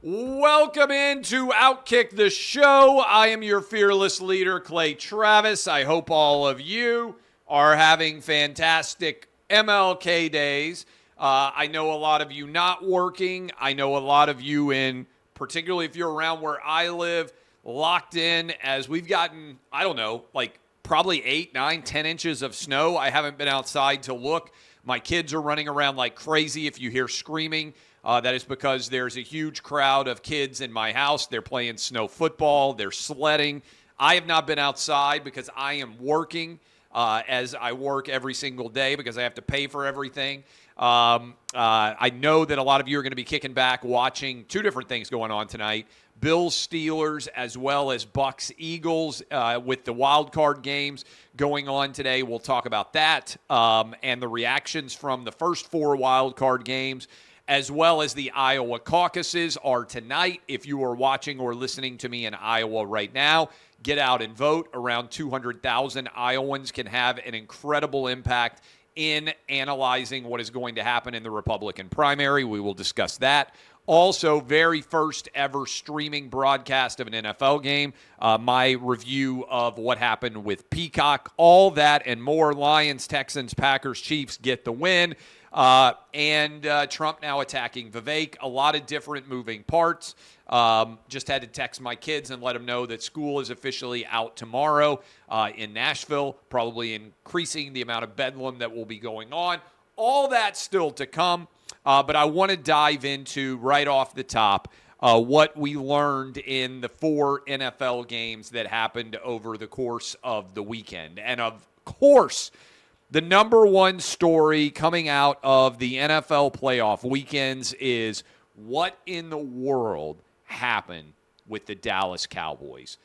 Welcome into OutKick the show. I am your fearless leader, Claytravis. I hope all of you are having fantastic MLK days. I know a lot of you not working. I know a lot of you particularly if you're around where I live, locked in as we've gotten, probably 8, 9, 10 inches of snow. I haven't been outside to look. My kids are running around like crazy. If you hear screaming, that is because there's a huge crowd of kids in my house. They're playing snow football. They're sledding. I have not been outside because I am working as I work every single day because I have to pay for everything. I know that a lot of you are going to be kicking back watching two different things going on tonight. Bills, Steelers, as well as Bucks, Eagles with the wild card games going on today. We'll talk about that and the reactions from the first 4 wild card games, as well as the Iowa caucuses are tonight. If you are watching or listening to me in Iowa right now, get out and vote. Around 200,000 Iowans can have an incredible impact in analyzing what is going to happen in the Republican primary. We will discuss that. Also, very first ever streaming broadcast of an NFL game. My review of what happened with Peacock. All that and more. Lions, Texans, Packers, Chiefs get the win. And Trump now attacking Vivek. A lot of different moving parts. Just had to text my kids and let them know that school is officially out tomorrow in Nashville, probably increasing the amount of bedlam that will be going on. All that still to come. But I want to dive into right off the top what we learned in the 4 NFL games that happened over the course of the weekend. And of course, the number one story coming out of the NFL playoff weekends is what in the world happened with the Dallas Cowboys.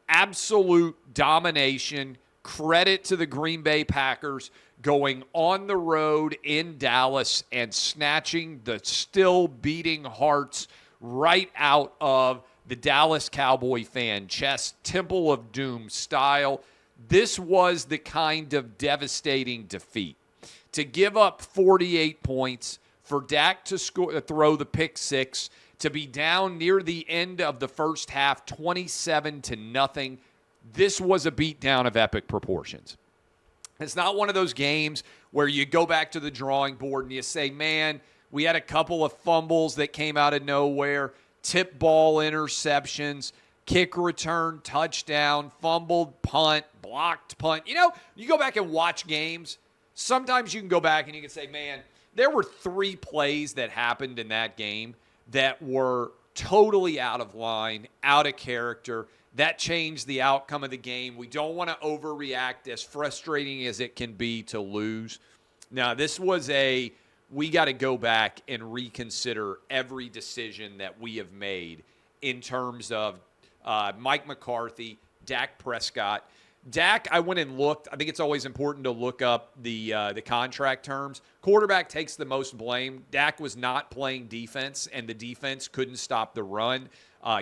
Absolute domination. Credit to the Green Bay Packers going on the road in Dallas and snatching the still beating hearts right out of the Dallas Cowboy fan chest, Temple of Doom style. This was the kind of devastating defeat. To give up 48 points, for Dak to throw the pick six, to be down near the end of the first half 27-0, this was a beatdown of epic proportions. It's not one of those games where you go back to the drawing board and you say, man, we had a couple of fumbles that came out of nowhere, tip ball interceptions, kick return, touchdown, fumbled, punt, blocked punt. You know, you go back and watch games. Sometimes you can go back and you can say, man, there were 3 plays that happened in that game that were totally out of line, out of character. That changed the outcome of the game. We don't want to overreact, as frustrating as it can be to lose. Now, this was we got to go back and reconsider every decision that we have made in terms of Mike McCarthy, Dak Prescott. Dak, I went and looked. I think it's always important to look up the contract terms. Quarterback takes the most blame. Dak was not playing defense, and the defense couldn't stop the run.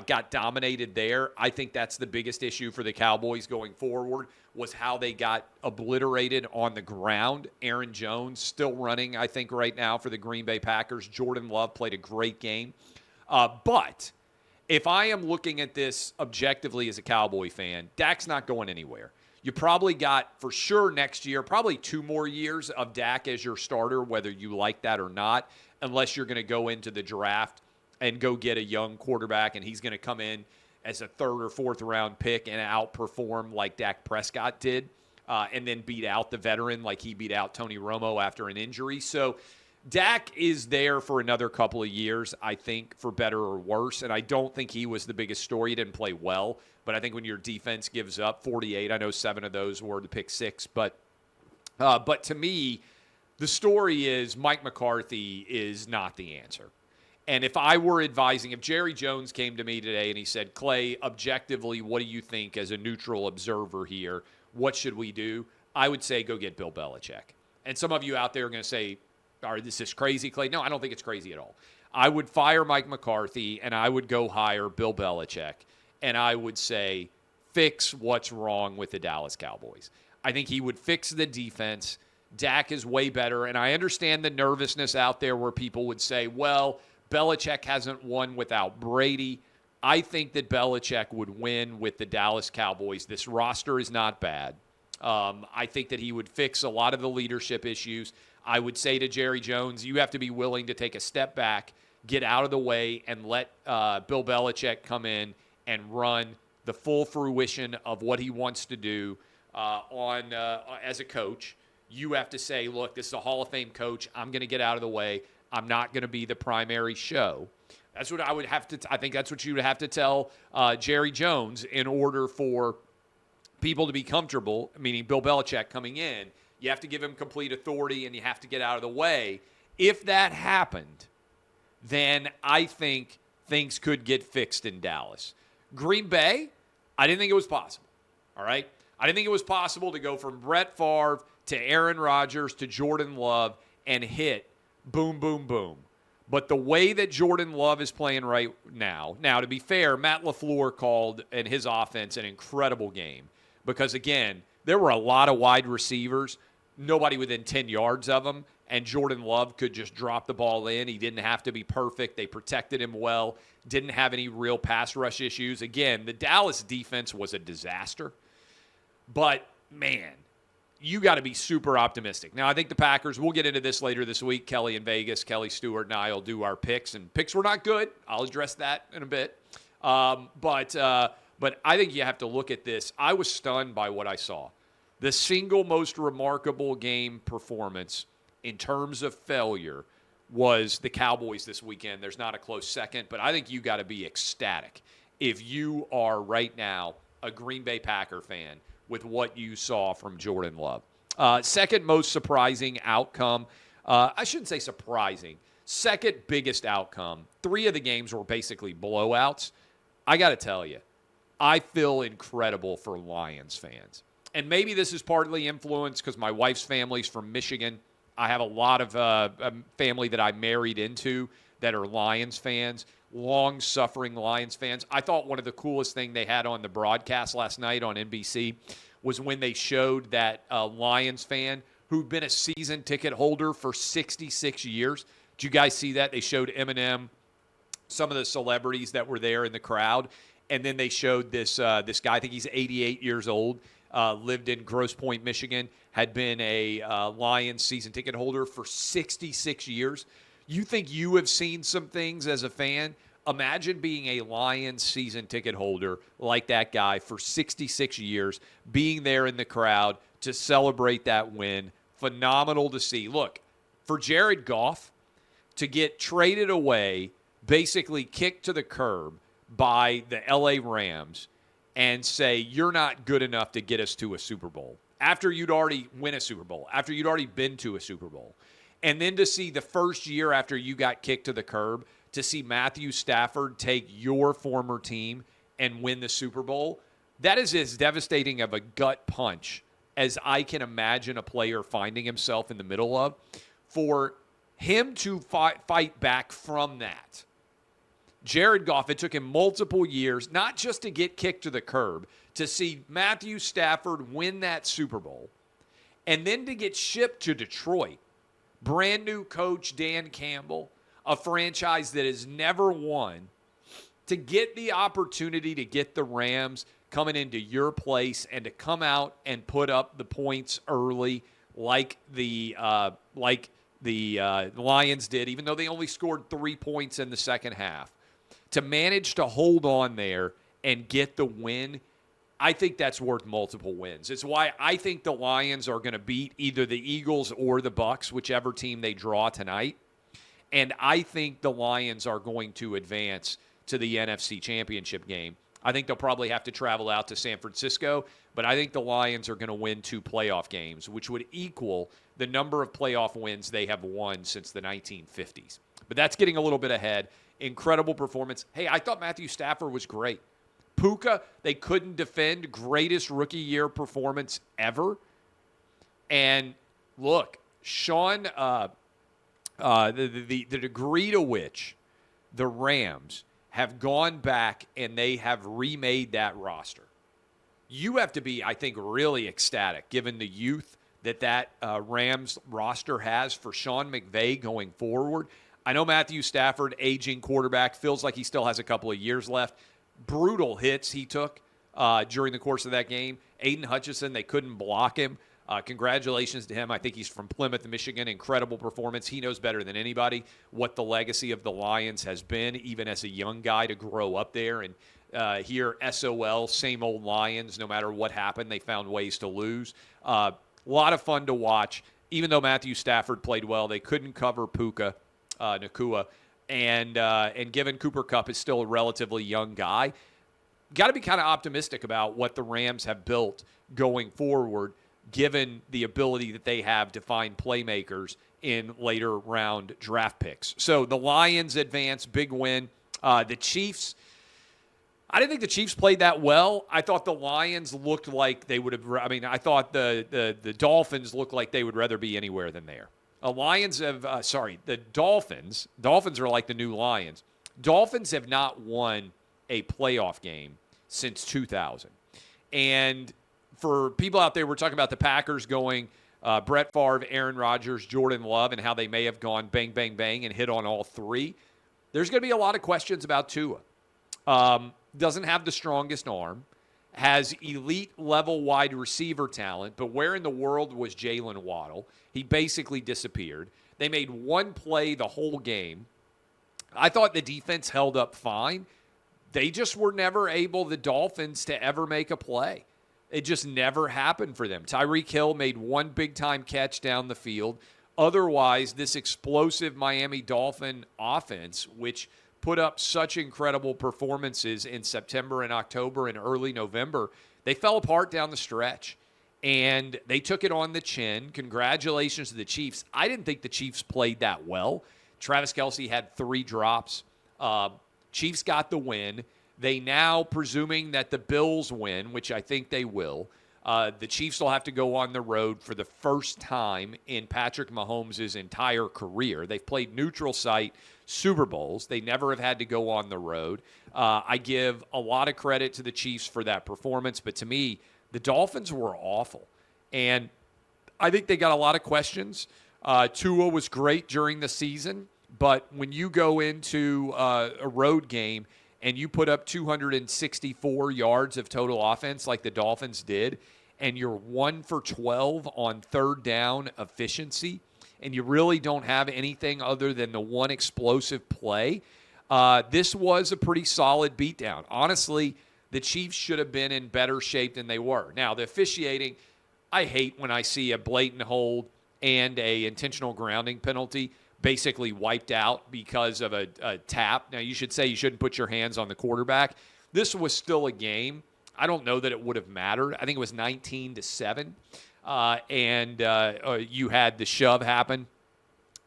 Got dominated there. I think that's the biggest issue for the Cowboys going forward, was how they got obliterated on the ground. Aaron Jones still running, I think, right now for the Green Bay Packers. Jordan Love played a great game. But if I am looking at this objectively as a Cowboy fan, Dak's not going anywhere. You probably got, for sure, next year, probably 2 more years of Dak as your starter, whether you like that or not, unless you're going to go into the draft and go get a young quarterback, and he's going to come in as a 3rd or 4th round pick and outperform like Dak Prescott did, and then beat out the veteran like he beat out Tony Romo after an injury. So Dak is there for another couple of years, I think, for better or worse, and I don't think he was the biggest story. He didn't play well, but I think when your defense gives up 48, I know 7 of those were the pick six, but to me, the story is Mike McCarthy is not the answer. And if I were advising, if Jerry Jones came to me today and he said, Clay, objectively, what do you think as a neutral observer here? What should we do? I would say go get Bill Belichick. And some of you out there are going to say, this is crazy, Clay. No, I don't think it's crazy at all. I would fire Mike McCarthy and I would go hire Bill Belichick. And I would say, fix what's wrong with the Dallas Cowboys. I think he would fix the defense. Dak is way better. And I understand the nervousness out there where people would say, well, Belichick hasn't won without Brady. I think that Belichick would win with the Dallas Cowboys. This roster is not bad. I think that he would fix a lot of the leadership issues. I would say to Jerry Jones, you have to be willing to take a step back, get out of the way, and let Bill Belichick come in and run the full fruition of what he wants to do as a coach. You have to say, look, this is a Hall of Fame coach. I'm going to get out of the way. I'm not going to be the primary show. That's what I would have to. I think that's what you would have to tell Jerry Jones in order for people to be comfortable, meaning Bill Belichick coming in. You have to give him complete authority, and you have to get out of the way. If that happened, then I think things could get fixed in Dallas. Green Bay, I didn't think it was possible. All right? I didn't think it was possible to go from Brett Favre to Aaron Rodgers to Jordan Love and hit boom, boom, boom. But the way that Jordan Love is playing right now, to be fair, Matt LaFleur called in his offense an incredible game because, again, there were a lot of wide receivers, nobody within 10 yards of them, and Jordan Love could just drop the ball in. He didn't have to be perfect. They protected him well, didn't have any real pass rush issues. Again, the Dallas defense was a disaster. But, man, you got to be super optimistic. Now, I think the Packers, we'll get into this later this week. Kelly in Vegas, Kelly Stewart and I will do our picks. And picks were not good. I'll address that in a bit. But I think you have to look at this. I was stunned by what I saw. The single most remarkable game performance in terms of failure was the Cowboys this weekend. There's not a close second, but I think you got to be ecstatic if you are right now a Green Bay Packer fan with what you saw from Jordan Love. Second most surprising outcome, I shouldn't say surprising, second biggest outcome, 3 of the games were basically blowouts. I got to tell you, I feel incredible for Lions fans. And maybe this is partly influenced because my wife's family's from Michigan. I have a lot of family that I married into that are Lions fans, long-suffering Lions fans. I thought one of the coolest things they had on the broadcast last night on NBC was when they showed that Lions fan who'd been a season ticket holder for 66 years. Did you guys see that? They showed Eminem, some of the celebrities that were there in the crowd, and then they showed this guy, I think he's 88 years old, lived in Grosse Pointe, Michigan, had been a Lions season ticket holder for 66 years. You think you have seen some things as a fan? Imagine being a Lions season ticket holder like that guy for 66 years, being there in the crowd to celebrate that win. Phenomenal to see. Look, for Jared Goff to get traded away, basically kicked to the curb by the LA Rams and say, you're not good enough to get us to a Super Bowl, after you'd already win a Super Bowl, after you'd already been to a Super Bowl. And then to see the first year after you got kicked to the curb, to see Matthew Stafford take your former team and win the Super Bowl, that is as devastating of a gut punch as I can imagine a player finding himself in the middle of. For him to fight back from that, Jared Goff, it took him multiple years, not just to get kicked to the curb, to see Matthew Stafford win that Super Bowl, and then to get shipped to Detroit. Brand new coach Dan Campbell, a franchise that has never won, to get the opportunity to get the Rams coming into your place and to come out and put up the points early like the Lions did, even though they only scored 3 points in the second half. To manage to hold on there and get the win, I think that's worth multiple wins. It's why I think the Lions are going to beat either the Eagles or the Bucs, whichever team they draw tonight. And I think the Lions are going to advance to the NFC Championship game. I think they'll probably have to travel out to San Francisco, but I think the Lions are going to win 2 playoff games, which would equal the number of playoff wins they have won since the 1950s. But that's getting a little bit ahead. Incredible performance. Hey, I thought Matthew Stafford was great. Puka, they couldn't defend. Greatest rookie year performance ever. And look, Sean, the degree to which the Rams have gone back and they have remade that roster. You have to be, I think, really ecstatic given the youth that Rams roster has for Sean McVay going forward. I know Matthew Stafford, aging quarterback, feels like he still has a couple of years left. Brutal hits he took during the course of that game. Aiden Hutchinson, they couldn't block him. Congratulations to him. I think he's from Plymouth, Michigan. Incredible performance. He knows better than anybody what the legacy of the Lions has been, even as a young guy, to grow up there and hear SOL, same old Lions. No matter what happened, they found ways to lose. A lot of fun to watch. Even though Matthew Stafford played well, they couldn't cover Nakua. And given Cooper Kupp is still a relatively young guy, got to be kind of optimistic about what the Rams have built going forward, given the ability that they have to find playmakers in later round draft picks. So the Lions advance, big win. The Chiefs, I didn't think the Chiefs played that well. I thought the Lions looked like they would have, I thought the Dolphins looked like they would rather be anywhere than there. The Dolphins are like the new Lions. Dolphins have not won a playoff game since 2000. And for people out there, we're talking about the Packers going Brett Favre, Aaron Rodgers, Jordan Love, and how they may have gone bang, bang, bang and hit on all three. There's going to be a lot of questions about Tua. Doesn't have the strongest arm, has elite level wide receiver talent, but where in the world was Jalen Waddle? He basically disappeared. They made one play the whole game. I thought the defense held up fine. They just were never able, the Dolphins, to ever make a play. It just never happened for them. Tyreek Hill made one big-time catch down the field. Otherwise, this explosive Miami Dolphin offense, which put up such incredible performances in September and October and early November, they fell apart down the stretch. And they took it on the chin. Congratulations to the Chiefs. I didn't think the Chiefs played that well. Travis Kelce had 3 drops. Chiefs got the win. They now, presuming that the Bills win, which I think they will, the Chiefs will have to go on the road for the first time in Patrick Mahomes' entire career. They've played neutral site Super Bowls. They never have had to go on the road. I give a lot of credit to the Chiefs for that performance, but to me, the Dolphins were awful. And I think they got a lot of questions. Tua was great during the season, but when you go into a road game and you put up 264 yards of total offense like the Dolphins did, and you're 1 for 12 on third down efficiency, and you really don't have anything other than the one explosive play, this was a pretty solid beatdown. Honestly, the Chiefs should have been in better shape than they were. Now, the officiating, I hate when I see a blatant hold and a intentional grounding penalty basically wiped out because of a tap. Now, you should say you shouldn't put your hands on the quarterback. This was still a game. I don't know that it would have mattered. I think it was 19-7, and you had the shove happen.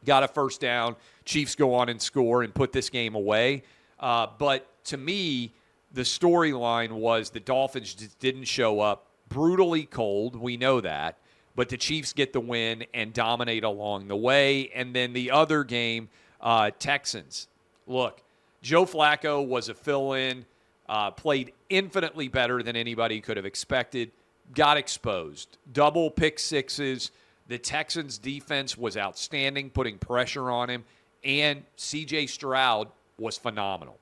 Got a first down. Chiefs go on and score and put this game away. But to me, the storyline was the Dolphins just didn't show up. Brutally cold, we know that. But the Chiefs get the win and dominate along the way. And then the other game, Texans. Look, Joe Flacco was a fill-in, played infinitely better than anybody could have expected, got exposed. Double pick sixes. The Texans' defense was outstanding, putting pressure on him. And C.J. Stroud was phenomenal.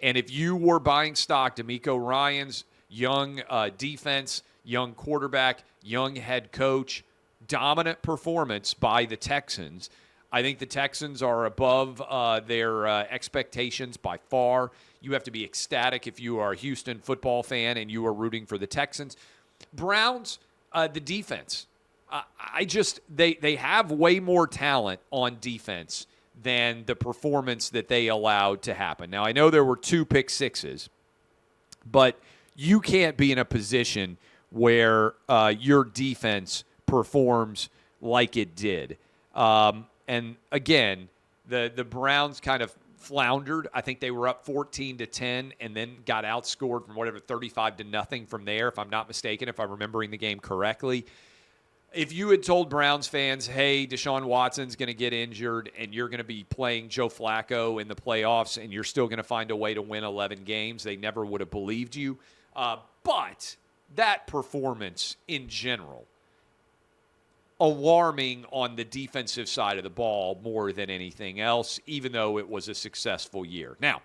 And if you were buying stock, D'Amico Ryans, young defense, young quarterback, young head coach, dominant performance by the Texans. I think the Texans are above their expectations by far. You have to be ecstatic if you are a Houston football fan and you are rooting for the Texans. Browns, the defense. They have way more talent on defense than the performance that they allowed to happen. Now, I know there were 2 pick sixes, but you can't be in a position where your defense performs like it did. And again, the Browns kind of floundered. I think they were up 14-10 and then got outscored from 35-0 from there, if I'm not mistaken, if I'm remembering the game correctly. If you had told Browns fans, hey, Deshaun Watson's going to get injured and you're going to be playing Joe Flacco in the playoffs and you're still going to find a way to win 11 games, they never would have believed you. But that performance in general, alarming on the defensive side of the ball more than anything else, even though it was a successful year. Now,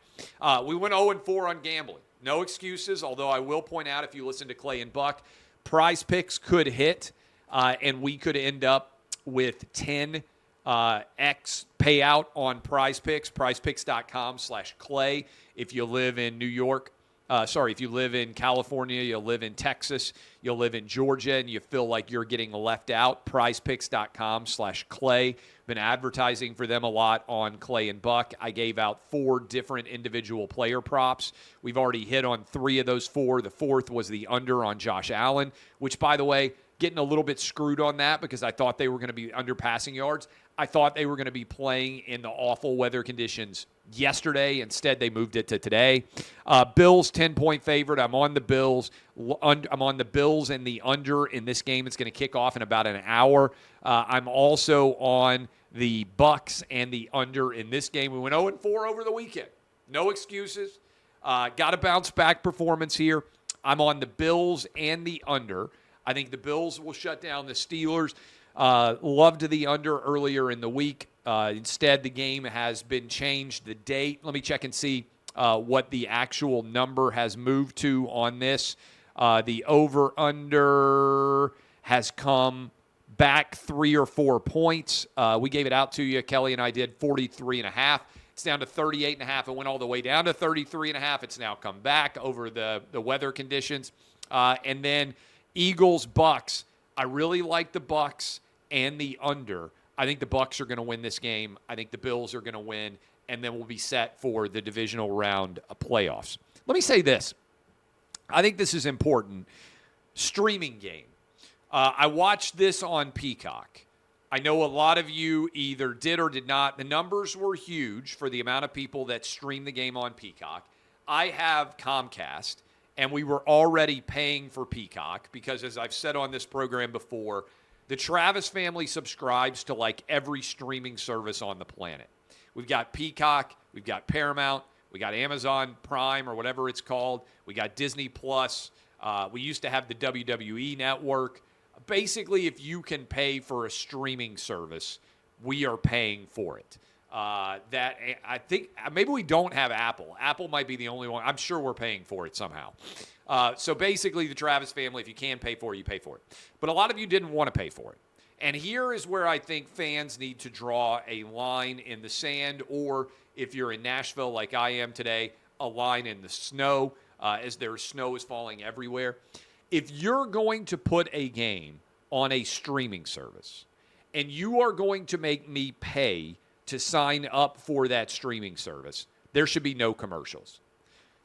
we went 0-4 on gambling. No excuses, although I will point out, if you listen to Clay and Buck, Prize Picks could hit, and we could end up with 10x payout on Prize Picks, prizepicks.com/Clay. If you live in New York, if you live in California, you live in Texas, you live in Georgia, and you feel like you're getting left out, prizepicks.com/Clay. Been advertising for them a lot on Clay and Buck. I gave out 4 different individual player props. We've already hit on 3 of those 4. The 4th was the under on Josh Allen, which, by the way, getting a little bit screwed on that because I thought they were going to be under passing yards. I thought they were going to be playing in the awful weather conditions yesterday. Instead, they moved it to today. Bills 10-point favorite. I'm on the Bills. I'm on the Bills and the under in this game. It's going to kick off in about an hour. I'm also on the Bucks and the under in this game. We went 0-4 over the weekend. No excuses. Got a bounce back performance here. I'm on the Bills and the under. I think the Bills will shut down the Steelers. Loved the under earlier in the week. Instead, the game has been changed. The date, let me check and see what the actual number has moved to on this. The over-under has come back 3 or 4 points. We gave it out to you. Kelly and I did 43.5. It's down to 38.5. It went all the way down to 33.5. It's now come back over the weather conditions. And then Eagles, Bucks. I really like the Bucks and the under. I think the Bucks are going to win this game. I think the Bills are going to win, and then we'll be set for the divisional round of playoffs. Let me say this. I think this is important. Streaming game. I watched this on Peacock. I know a lot of you either did or did not. The numbers were huge for the amount of people that stream the game on Peacock. I have Comcast, and we were already paying for Peacock because, as I've said on this program before, the Travis family subscribes to like every streaming service on the planet. We've got Peacock, we've got Paramount, we got Amazon Prime or whatever it's called. We got Disney Plus. We used to have the WWE Network. Basically, if you can pay for a streaming service, we are paying for it. That I think maybe we don't have Apple. Apple might be the only one. I'm sure we're paying for it somehow. So basically, the Travis family, if you can pay for it, you pay for it. But a lot of you didn't want to pay for it. And here is where I think fans need to draw a line in the sand, or if you're in Nashville like I am today, a line in the snow, as their snow is falling everywhere. If you're going to put a game on a streaming service, and you are going to make me pay to sign up for that streaming service, there should be no commercials.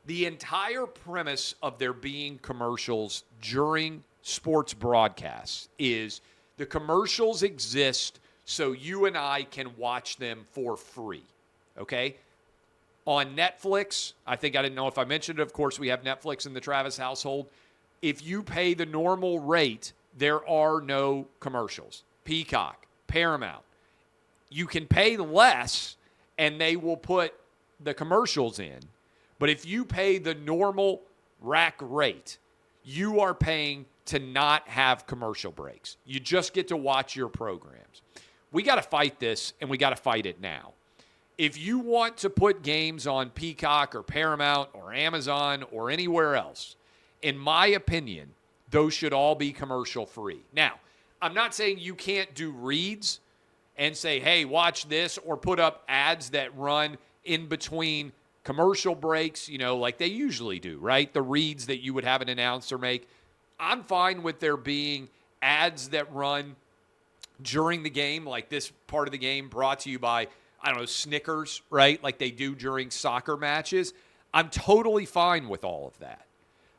The entire premise of there being commercials during sports broadcasts is the commercials exist so you and I can watch them for free, okay? On Netflix, I didn't know if I mentioned it. Of course, we have Netflix in the Travis household. If you pay the normal rate, there are no commercials. Peacock, Paramount. You can pay less, and they will put the commercials in. But if you pay the normal rack rate, you are paying to not have commercial breaks. You just get to watch your programs. We got to fight this, and we got to fight it now. If you want to put games on Peacock or Paramount or Amazon or anywhere else, in my opinion, those should all be commercial free. Now, I'm not saying you can't do reads and say, hey, watch this, or put up ads that run in between commercial breaks, like they usually do, right? The reads that you would have an announcer make. I'm fine with there being ads that run during the game, like this part of the game brought to you by, Snickers, right? Like they do during soccer matches. I'm totally fine with all of that.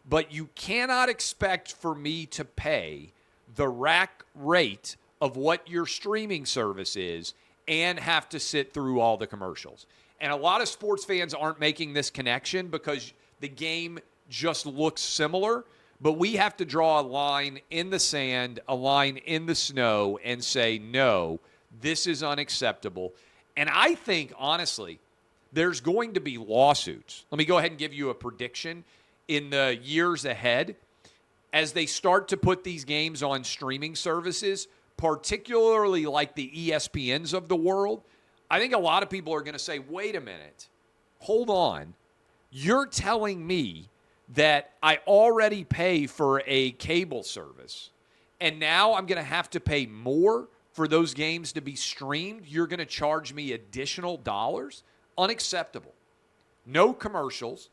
But you cannot expect for me to pay the rack rate of what your streaming service is and have to sit through all the commercials. And a lot of sports fans aren't making this connection because the game just looks similar, but we have to draw a line in the sand, a line in the snow, and say, no, this is unacceptable. And I think, honestly, there's going to be lawsuits. Let me go ahead and give you a prediction. In the years ahead, as they start to put these games on streaming services, particularly like the ESPNs of the world, I think a lot of people are going to say, wait a minute, hold on. You're telling me that I already pay for a cable service, and now I'm going to have to pay more for those games to be streamed? You're going to charge me additional dollars? Unacceptable. No commercials.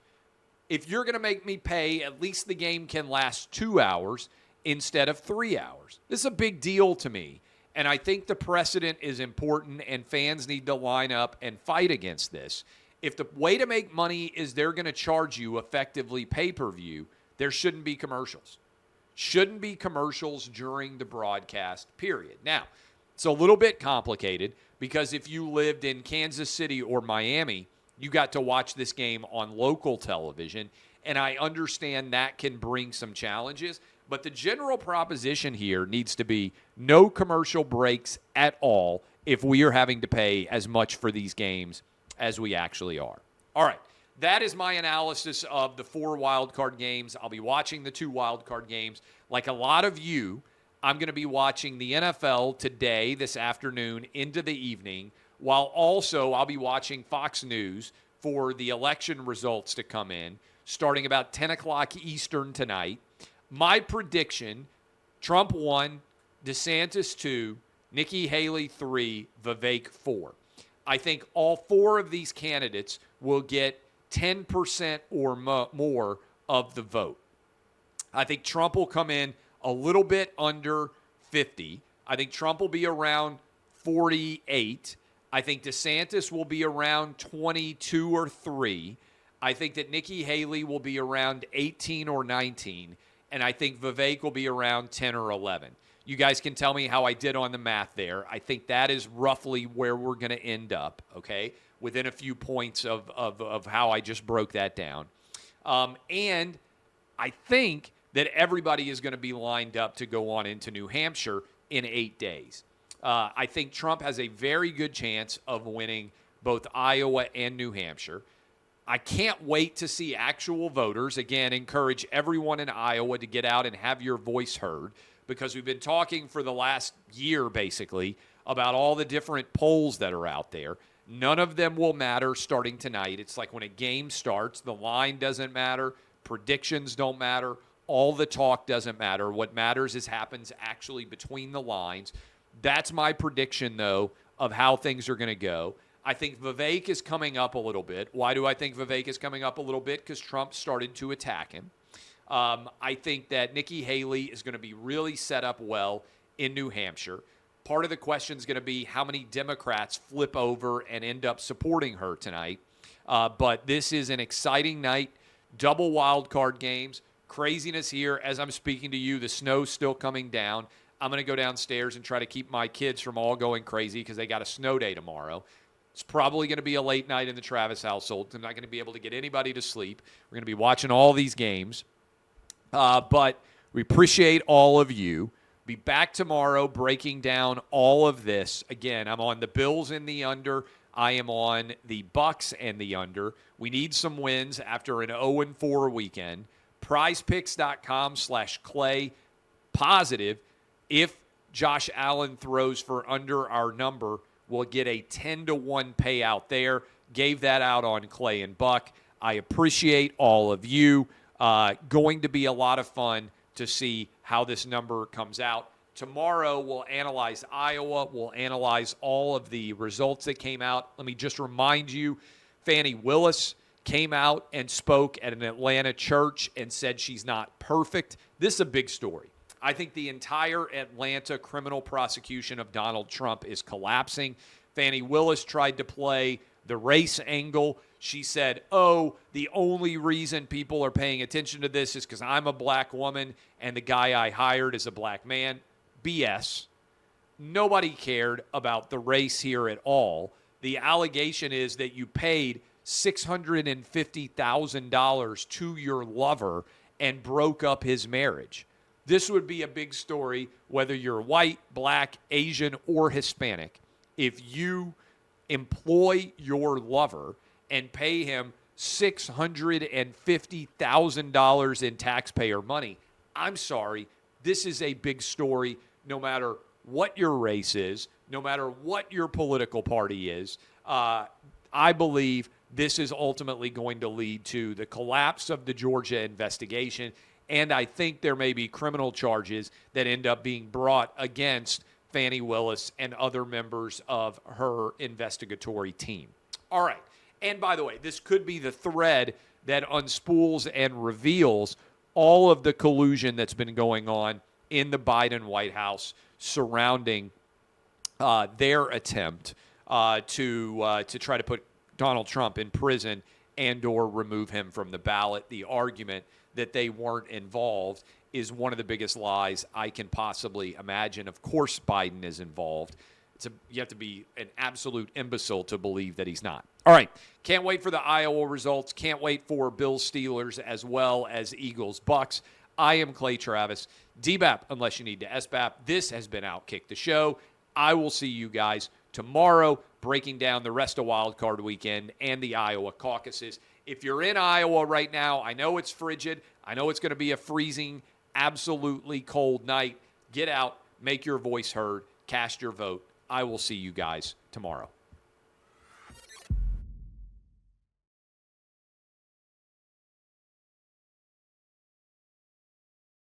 If you're going to make me pay, at least the game can last 2 hours instead of 3 hours. This is a big deal to me, and I think the precedent is important, and fans need to line up and fight against this. If the way to make money is they're going to charge you effectively pay-per-view, there shouldn't be commercials. Shouldn't be commercials during the broadcast period. Now, it's a little bit complicated because if you lived in Kansas City or Miami, you got to watch this game on local television, and I understand that can bring some challenges, but the general proposition here needs to be no commercial breaks at all if we are having to pay as much for these games as we actually are. All right, that is my analysis of the 4 wildcard games. I'll be watching the 2 wildcard games. Like a lot of you, I'm going to be watching the NFL today, this afternoon, into the evening, while also I'll be watching Fox News for the election results to come in, starting about 10 o'clock Eastern tonight. My prediction, Trump 1, DeSantis 2, Nikki Haley 3, Vivek 4. I think all 4 of these candidates will get 10% or more of the vote. I think Trump will come in a little bit under 50. I think Trump will be around 48. I think DeSantis will be around 22 or 3. I think that Nikki Haley will be around 18 or 19. And I think Vivek will be around 10 or 11. You guys can tell me how I did on the math there. I think that is roughly where we're going to end up, okay, within a few points of how I just broke that down. And I think that everybody is going to be lined up to go on into New Hampshire in 8 days. I think Trump has a very good chance of winning both Iowa and New Hampshire. I can't wait to see actual voters. Again, encourage everyone in Iowa to get out and have your voice heard, because we've been talking for the last year, basically, about all the different polls that are out there. None of them will matter starting tonight. It's like when a game starts, the line doesn't matter, predictions don't matter, all the talk doesn't matter. What matters is happens actually between the lines. That's my prediction, though, of how things are going to go. I think Vivek is coming up a little bit. Why do I think Vivek is coming up a little bit? Because Trump started to attack him. I think that Nikki Haley is going to be really set up well in New Hampshire. Part of the question is going to be how many Democrats flip over and end up supporting her tonight. But this is an exciting night. Double wild card games. Craziness here. As I'm speaking to you, the snow's still coming down. I'm going to go downstairs and try to keep my kids from all going crazy because they got a snow day tomorrow. It's probably going to be a late night in the Travis household. I'm not going to be able to get anybody to sleep. We're going to be watching all these games. But we appreciate all of you. Be back tomorrow breaking down all of this. Again, I'm on the Bills and the under. I am on the Bucks and the under. We need some wins after an 0-4 weekend. PrizePicks.com/Clay positive. If Josh Allen throws for under our number, we'll get a 10-1 payout there. Gave that out on Clay and Buck. I appreciate all of you. Going to be a lot of fun to see how this number comes out. Tomorrow, we'll analyze Iowa. We'll analyze all of the results that came out. Let me just remind you, Fani Willis came out and spoke at an Atlanta church and said she's not perfect. This is a big story. I think the entire Atlanta criminal prosecution of Donald Trump is collapsing. Fani Willis tried to play the race angle. She said, the only reason people are paying attention to this is because I'm a black woman and the guy I hired is a black man. BS. Nobody cared about the race here at all. The allegation is that you paid $650,000 to your lover and broke up his marriage. This would be a big story whether you're white, black, Asian, or Hispanic. If you employ your lover and pay him $650,000 in taxpayer money, I'm sorry, this is a big story no matter what your race is, no matter what your political party is, I believe this is ultimately going to lead to the collapse of the Georgia investigation, and I think there may be criminal charges that end up being brought against Fani Willis and other members of her investigatory team. All right. And by the way, this could be the thread that unspools and reveals all of the collusion that's been going on in the Biden White House surrounding their attempt to try to put Donald Trump in prison and or remove him from the ballot. The argument that they weren't involved is one of the biggest lies I can possibly imagine. Of course Biden is involved. You have to be an absolute imbecile to believe that he's not. All right. Can't wait for the Iowa results. Can't wait for Bills Steelers as well as Eagles Bucks. I am Clay Travis. DBAP unless you need to SBAP. This has been OutKick the Show. I will see you guys tomorrow breaking down the rest of Wild Card Weekend and the Iowa caucuses. If you're in Iowa right now, I know it's frigid. I know it's going to be a freezing, absolutely cold night. Get out, make your voice heard, cast your vote. I will see you guys tomorrow.